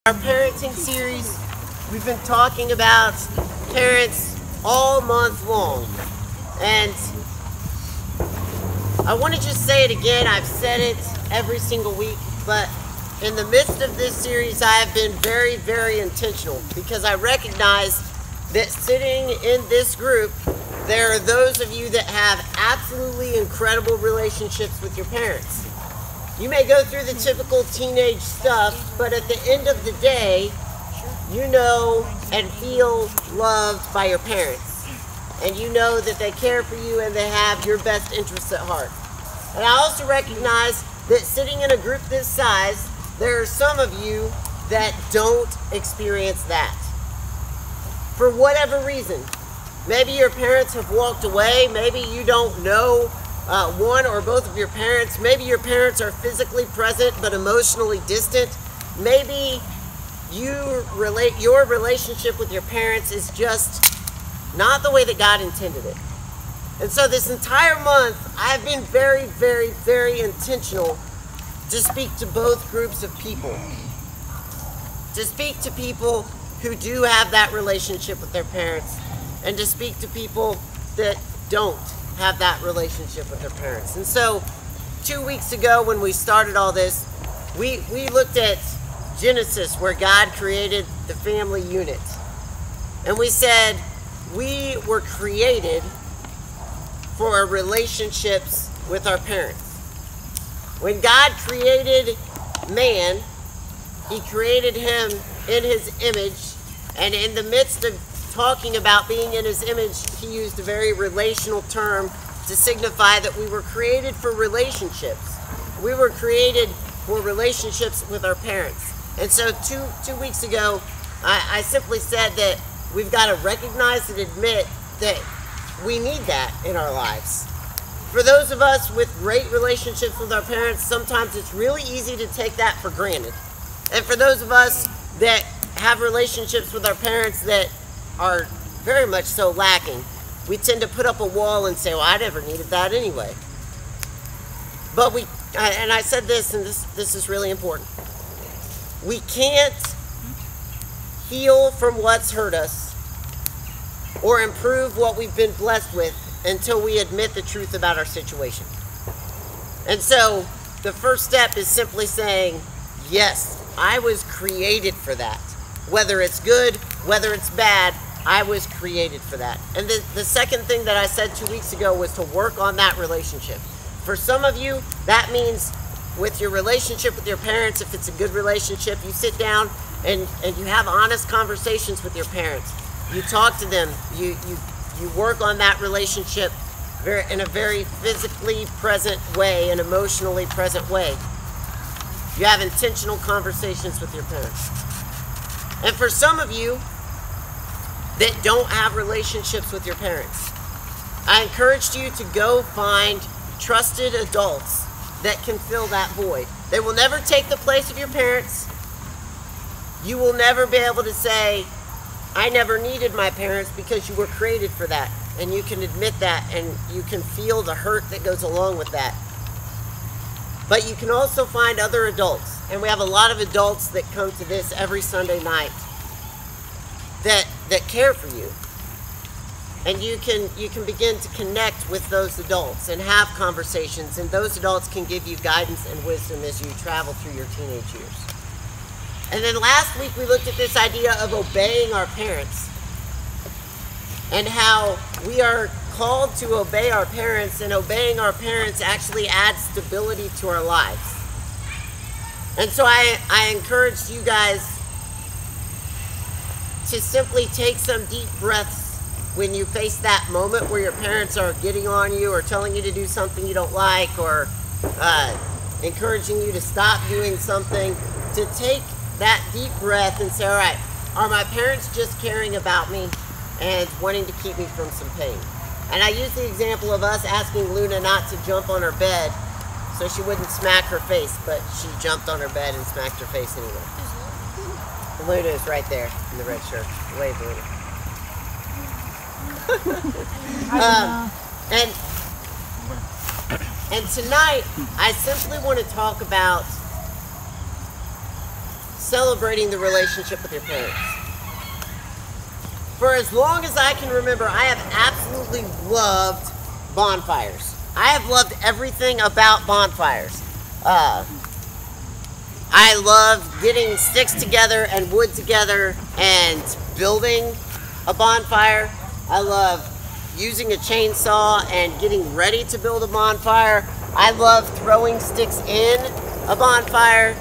Our parenting series, we've been talking about parents all month long, and I want to just say it again. I've said it every single week, but in the midst of this series I have been very, very intentional, because I recognize that sitting in this group there are those of you that have absolutely incredible relationships with your parents. You may go through the typical teenage stuff, but at the end of the day, you know and feel loved by your parents. And you know that they care for you and they have your best interests at heart. And I also recognize that sitting in a group this size, there are some of you that don't experience that. For whatever reason. Maybe your parents have walked away, maybe you don't know one or both of your parents. Maybe your parents are physically present but emotionally distant. Maybe your relationship with your parents is just not the way that God intended it. And so this entire month, I've been very, very, very intentional to speak to both groups of people. To speak to people who do have that relationship with their parents, and to speak to people that don't have that relationship with their parents. And so 2 weeks ago when we started all this, we looked at Genesis, where God created the family unit. And we said we were created for our relationships with our parents. When God created man, he created him in his image, and in the midst of talking about being in his image, he used a very relational term to signify that we were created for relationships. We were created for relationships with our parents. And so two weeks ago, I simply said that we've got to recognize and admit that we need that in our lives. For those of us with great relationships with our parents, sometimes it's really easy to take that for granted. And for those of us that have relationships with our parents that are very much so lacking, we tend to put up a wall and say, well, I never needed that anyway. But and I said this, and this is really important. We can't heal from what's hurt us or improve what we've been blessed with until we admit the truth about our situation. And so the first step is simply saying, yes, I was created for that. Whether it's good, whether it's bad, I was created for that. And the second thing that I said 2 weeks ago was to work on that relationship. For some of you, that means with your relationship with your parents, if it's a good relationship, you sit down and you have honest conversations with your parents. You talk to them, you work on that relationship in a very physically present way, an emotionally present way. You have intentional conversations with your parents. And for some of you that don't have relationships with your parents, I encouraged you to go find trusted adults that can fill that void. They will never take the place of your parents. You will never be able to say, I never needed my parents, because you were created for that. And you can admit that, and you can feel the hurt that goes along with that. But you can also find other adults. And we have a lot of adults that come to this every Sunday night that care for you. And you can begin to connect with those adults and have conversations, and those adults can give you guidance and wisdom as you travel through your teenage years. And then last week we looked at this idea of obeying our parents, and how we are called to obey our parents, and obeying our parents actually adds stability to our lives. And so I encouraged you guys to simply take some deep breaths when you face that moment where your parents are getting on you or telling you to do something you don't like, or encouraging you to stop doing something, to take that deep breath and say, all right, are my parents just caring about me and wanting to keep me from some pain? And I use the example of us asking Luna not to jump on her bed so she wouldn't smack her face, but she jumped on her bed and smacked her face anyway. Luna is right there in the red shirt. Wave, Luna. And tonight, I simply want to talk about celebrating the relationship with your parents. For as long as I can remember, I have absolutely loved bonfires. I have loved everything about bonfires. I love getting sticks together and wood together and building a bonfire. I love using a chainsaw and getting ready to build a bonfire. I love throwing sticks in a bonfire.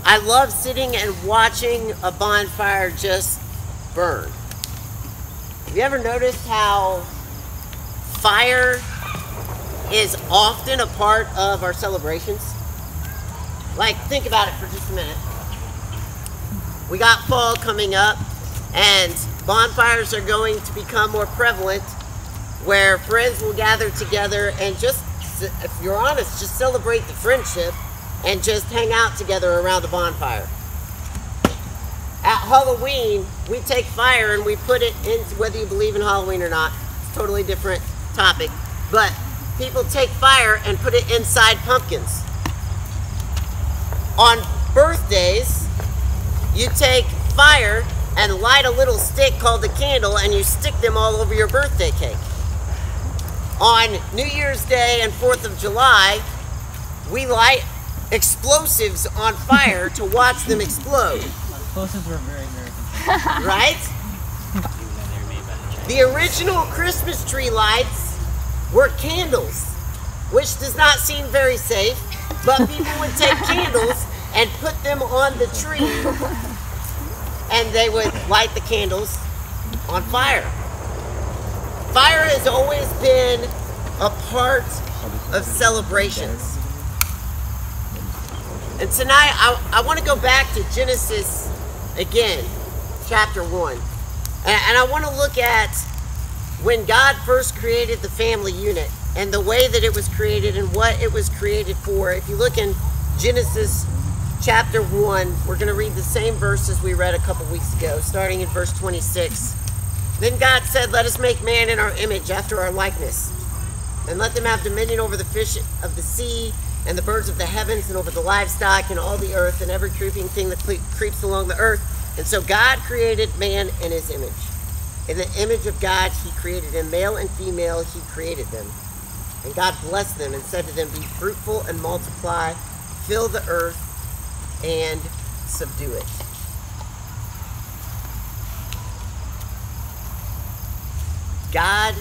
I love sitting and watching a bonfire just burn. Have you ever noticed how fire is often a part of our celebrations? Like, think about it for just a minute. We got fall coming up, and bonfires are going to become more prevalent, where friends will gather together and just, if you're honest, just celebrate the friendship and just hang out together around a bonfire. At Halloween, we take fire and we put it in, whether you believe in Halloween or not, it's a totally different topic, but people take fire and put it inside pumpkins. On birthdays, you take fire and light a little stick called a candle and you stick them all over your birthday cake. On New Year's Day and 4th of July, we light explosives on fire to watch them explode. Explosives were very American. Right? The original Christmas tree lights were candles, which does not seem very safe, but people would take candles and put them on the tree and they would light the candles on fire. Fire has always been a part of celebrations. And tonight I want to go back to Genesis again, chapter 1. And I want to look at when God first created the family unit and the way that it was created and what it was created for. If you look in Genesis chapter 1, we're going to read the same verses we read a couple weeks ago, starting in verse 26. Then God said, "Let us make man in our image, after our likeness, and let them have dominion over the fish of the sea, and the birds of the heavens, and over the livestock, and all the earth, and every creeping thing that creeps along the earth." And so God created man in his image. In the image of God, he created him, male and female, he created them. And God blessed them and said to them, "Be fruitful and multiply, fill the earth and subdue it." God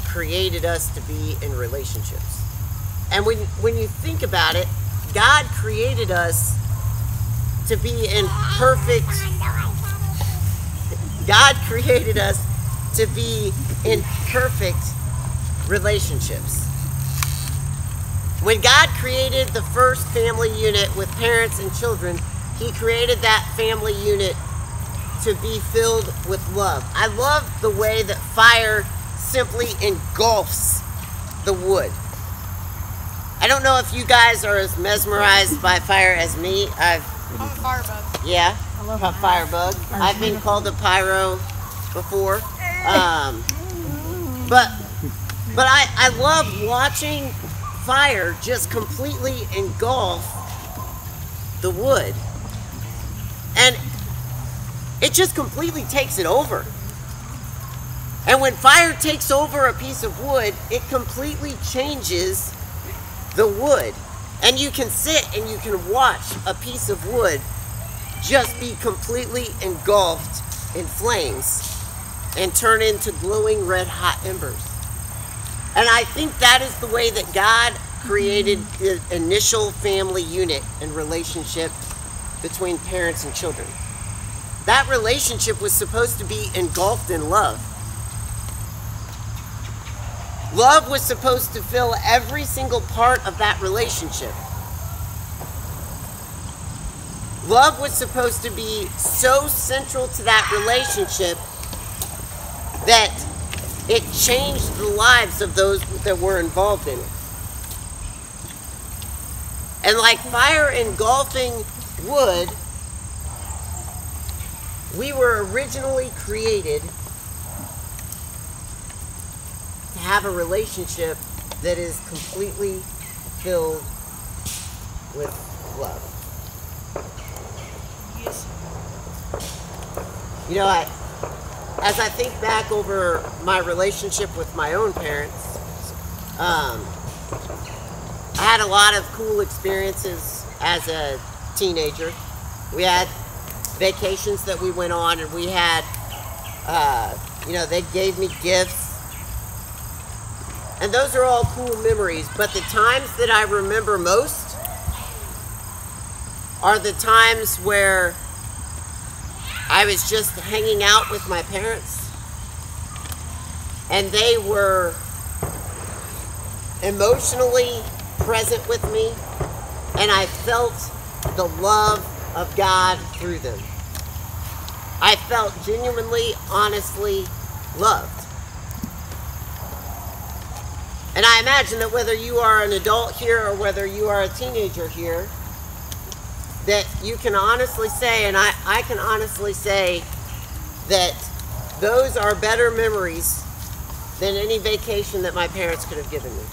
created us to be in relationships. And when you think about it, God created us to be in perfect, God created us to be in perfect relationships. When God created the first family unit with parents and children, he created that family unit to be filled with love. I love the way that fire simply engulfs the wood. I don't know if you guys are as mesmerized by fire as me. I'm a firebug. Yeah, I love a firebug. I've been called a pyro before. But I love watching fire just completely engulf the wood. And it just completely takes it over. And when fire takes over a piece of wood, it completely changes the wood. And you can sit and you can watch a piece of wood just be completely engulfed in flames and turn into glowing red hot embers. And I think that is the way that God created the initial family unit and relationship between parents and children. That relationship was supposed to be engulfed in love. Love was supposed to fill every single part of that relationship. Love was supposed to be so central to that relationship that it changed the lives of those that were involved in it. And like fire engulfing wood, we were originally created to have a relationship that is completely filled with love. You know, as I think back over my relationship with my own parents, I had a lot of cool experiences as a teenager. We had vacations that we went on, and we had, you know, they gave me gifts. And those are all cool memories, but the times that I remember most are the times where I was just hanging out with my parents, and they were emotionally present with me, and I felt the love of God through them. I felt genuinely, honestly loved. And I imagine that whether you are an adult here or whether you are a teenager here, that you can honestly say, and I can honestly say, that those are better memories than any vacation that my parents could have given me.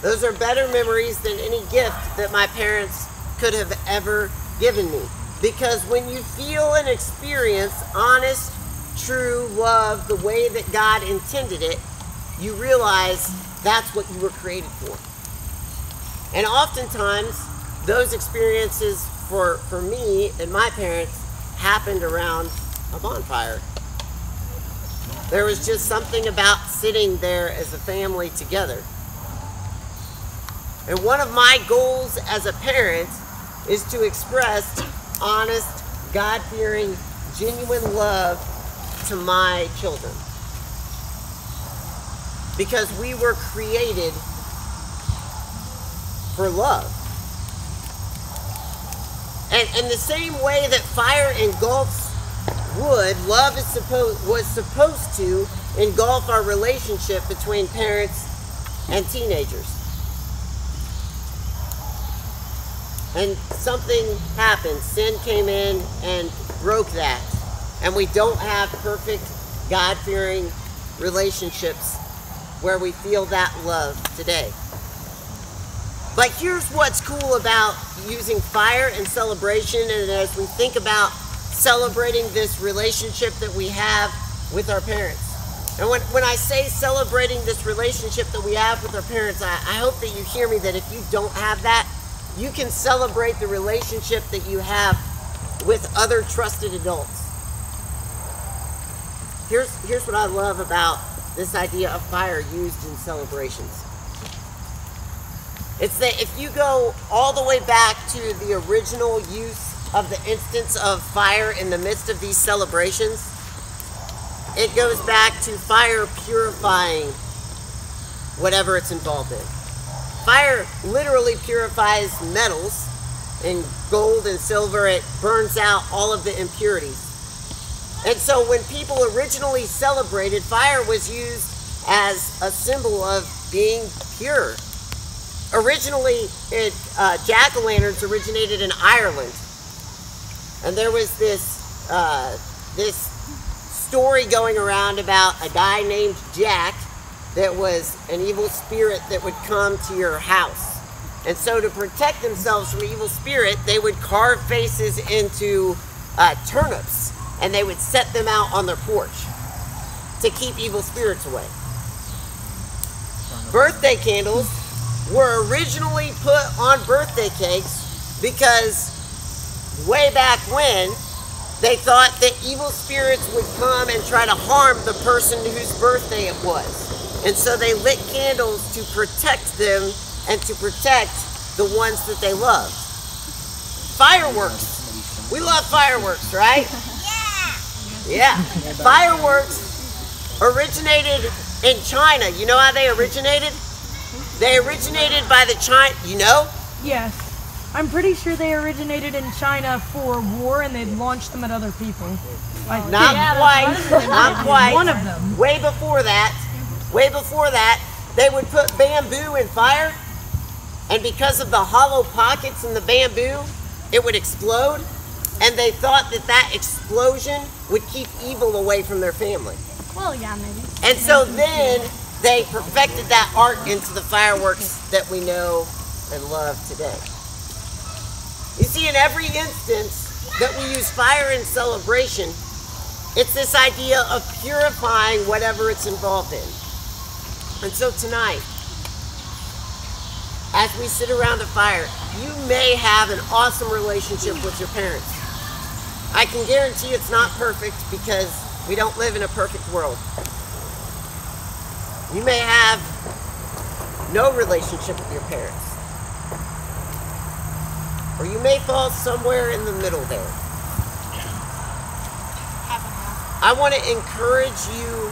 Those are better memories than any gift that my parents could have ever given me. Because when you feel and experience honest, true love the way that God intended it, you realize that's what you were created for. And oftentimes, those experiences for me and my parents happened around a bonfire. There was just something about sitting there as a family together. And one of my goals as a parent is to express honest, God-fearing, genuine love to my children. Because we were created for love. And in the same way that fire engulfs wood, love was supposed to engulf our relationship between parents and teenagers. And something happened. Sin came in and broke that. And we don't have perfect, God-fearing relationships where we feel that love today. But here's what's cool about using fire and celebration, and as we think about celebrating this relationship that we have with our parents. And when I say celebrating this relationship that we have with our parents, I hope that you hear me, that if you don't have that, you can celebrate the relationship that you have with other trusted adults. Here's what I love about this idea of fire used in celebrations. It's that if you go all the way back to the original use of the instance of fire in the midst of these celebrations, it goes back to fire purifying whatever it's involved in. Fire literally purifies metals, and gold and silver. It burns out all of the impurities. And so when people originally celebrated, fire was used as a symbol of being pure. Originally, jack-o'-lanterns originated in Ireland. And there was this story going around about a guy named Jack that was an evil spirit that would come to your house. And so to protect themselves from evil spirit, they would carve faces into turnips, and they would set them out on their porch to keep evil spirits away. Birthday candles were originally put on birthday cakes because way back when, they thought that evil spirits would come and try to harm the person whose birthday it was. And so they lit candles to protect them and to protect the ones that they loved. Fireworks. We love fireworks, right? Yeah. Fireworks originated in China. You know how they originated? They originated by the China, you know? Yes. I'm pretty sure they originated in China for war, and they'd launched them at other people. Not quite. One of them. Way before that, they would put bamboo in fire, and because of the hollow pockets in the bamboo, it would explode, and they thought that that explosion would keep evil away from their family. Well, yeah, maybe. And so then they perfected that art into the fireworks that we know and love today. You see, in every instance that we use fire in celebration, it's this idea of purifying whatever it's involved in. And so tonight, as we sit around a fire, you may have an awesome relationship with your parents. I can guarantee it's not perfect because we don't live in a perfect world. You may have no relationship with your parents. Or you may fall somewhere in the middle there. I want to encourage you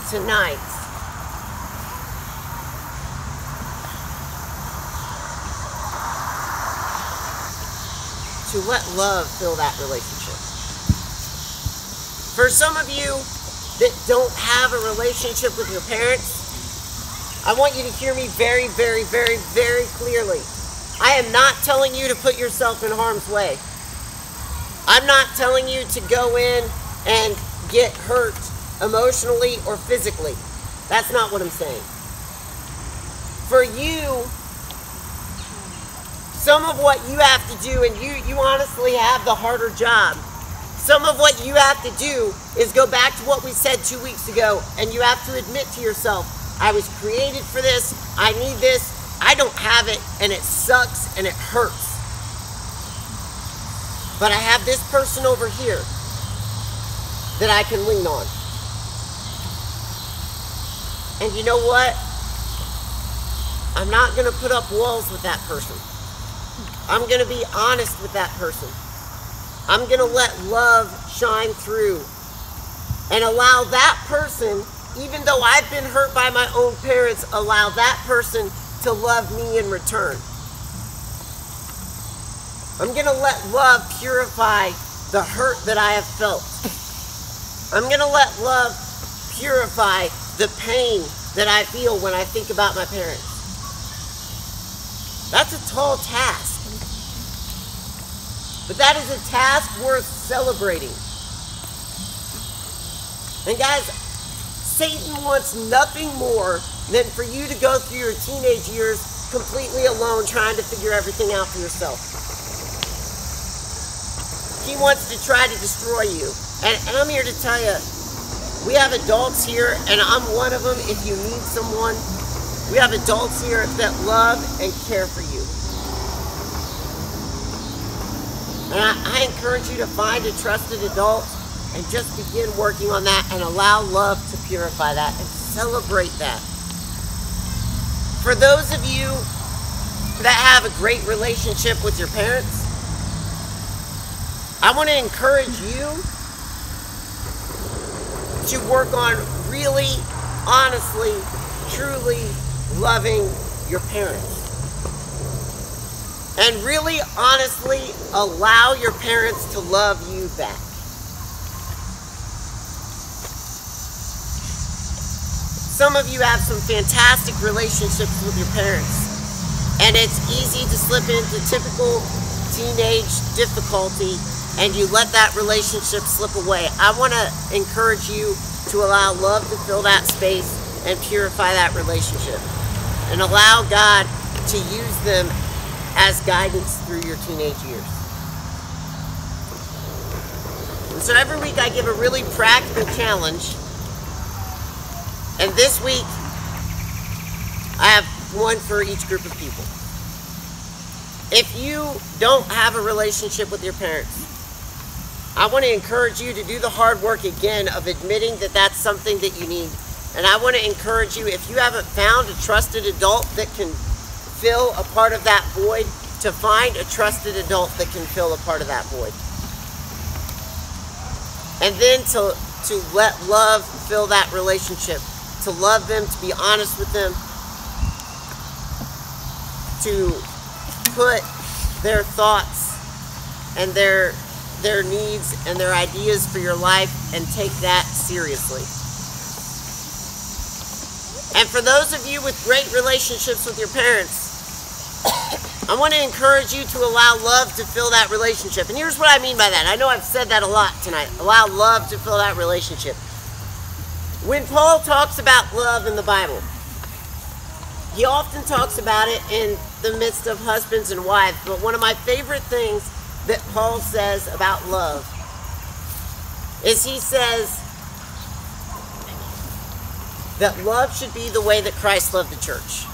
tonight to let love fill that relationship. For some of you that don't have a relationship with your parents, I want you to hear me very, very, very, very clearly. I am not telling you to put yourself in harm's way. I'm not telling you to go in and get hurt emotionally or physically. That's not what I'm saying. For you, some of what you have to do, and you honestly have the harder job, some of what you have to do is go back to what we said 2 weeks ago, and you have to admit to yourself, I was created for this, I need this, I don't have it, and it sucks and it hurts. But I have this person over here that I can lean on. And you know what? I'm not going to put up walls with that person. I'm going to be honest with that person. I'm going to let love shine through and allow that person, even though I've been hurt by my own parents, allow that person to love me in return. I'm going to let love purify the hurt that I have felt. I'm going to let love purify the pain that I feel when I think about my parents. That's a tall task. But that is a task worth celebrating. And guys, Satan wants nothing more than for you to go through your teenage years completely alone trying to figure everything out for yourself. He wants to try to destroy you. And I'm here to tell you, we have adults here, and I'm one of them if you need someone. We have adults here that love and care for you. And I encourage you to find a trusted adult and just begin working on that and allow love to purify that and celebrate that. For those of you that have a great relationship with your parents, I want to encourage you to work on really, honestly, truly loving your parents. And really, honestly, allow your parents to love you back. Some of you have some fantastic relationships with your parents, and it's easy to slip into typical teenage difficulty, and you let that relationship slip away. I want to encourage you to allow love to fill that space and purify that relationship, and allow God to use them as guidance through your teenage years. And so every week I give a really practical challenge. And this week, I have one for each group of people. If you don't have a relationship with your parents, I want to encourage you to do the hard work again of admitting that that's something that you need. And I want to encourage you, if you haven't found a trusted adult that can fill a part of that void, to find a trusted adult that can fill a part of that void. And then to let love fill that relationship. To love them, to be honest with them, to put their thoughts and their needs and their ideas for your life and take that seriously. And for those of you with great relationships with your parents, I want to encourage you to allow love to fill that relationship. And here's what I mean by that. I know I've said that a lot tonight. Allow love to fill that relationship. When Paul talks about love in the Bible, he often talks about it in the midst of husbands and wives. But one of my favorite things that Paul says about love is he says that love should be the way that Christ loved the church.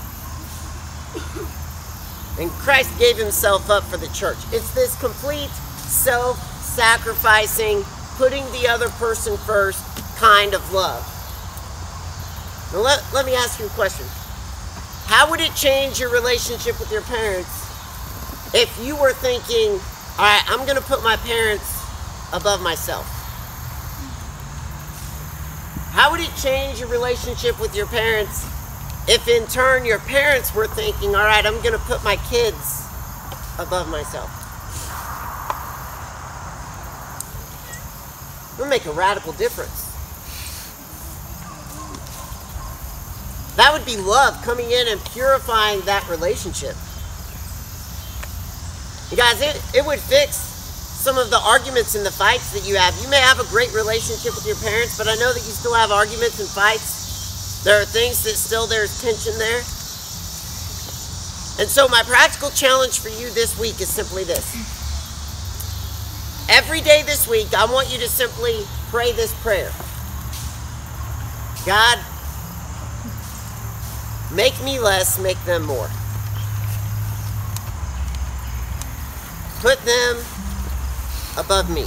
And Christ gave himself up for the church. It's this complete self-sacrificing, putting the other person first kind of love. Now let me ask you a question. How would it change your relationship with your parents if you were thinking, all right, I'm going to put my parents above myself? How would it change your relationship with your parents if in turn your parents were thinking, all right, I'm going to put my kids above myself? It would make a radical difference. That would be love coming in and purifying that relationship. You guys, it would fix some of the arguments and the fights that you have. You may have a great relationship with your parents, but I know that you still have arguments and fights. There are things that still there's tension there. And so my practical challenge for you this week is simply this. Every day this week, I want you to simply pray this prayer. God, make me less, make them more. Put them above me.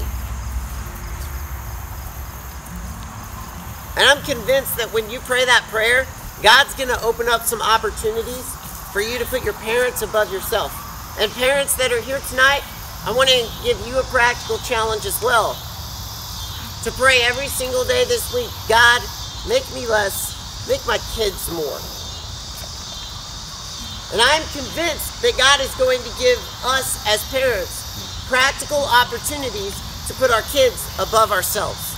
And I'm convinced that when you pray that prayer, God's going to open up some opportunities for you to put your parents above yourself. And parents that are here tonight, I want to give you a practical challenge as well. To pray every single day this week, God, make me less, make my kids more. And I'm convinced that God is going to give us as parents practical opportunities to put our kids above ourselves.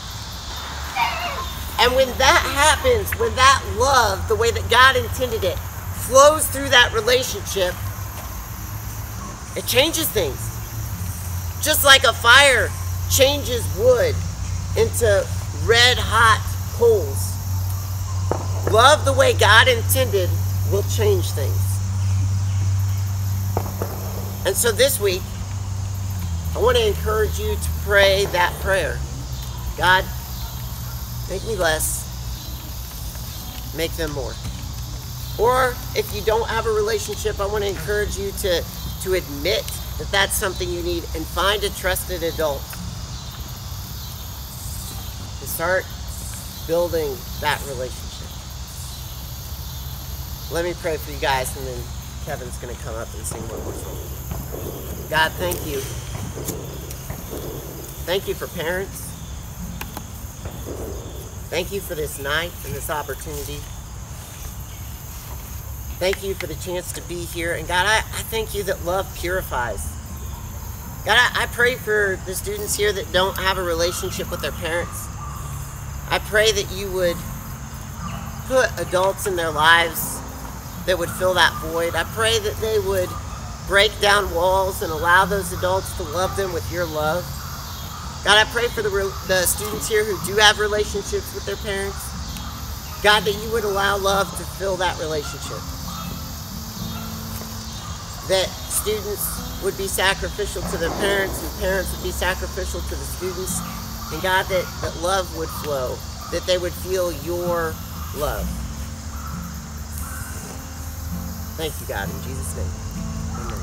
And when that happens, when that love, the way that God intended it, flows through that relationship, it changes things. Just like a fire changes wood into red hot coals. Love the way God intended will change things. And so this week, I want to encourage you to pray that prayer. God, make me less, make them more. Or if you don't have a relationship, I want to encourage you to admit that that's something you need and find a trusted adult to start building that relationship. Let me pray for you guys, and then Kevin's going to come up and sing one more song. God, thank you. Thank you for parents. Thank you for this night and this opportunity. Thank you for the chance to be here. And God, I thank you that love purifies. God, I pray for the students here that don't have a relationship with their parents. I pray that you would put adults in their lives that would fill that void. I pray that they would break down walls and allow those adults to love them with your love. God, I pray for the students here who do have relationships with their parents. God, that you would allow love to fill that relationship. That students would be sacrificial to their parents and parents would be sacrificial to the students. And God, that love would flow, that they would feel your love. Thank you, God, in Jesus' name. Amen.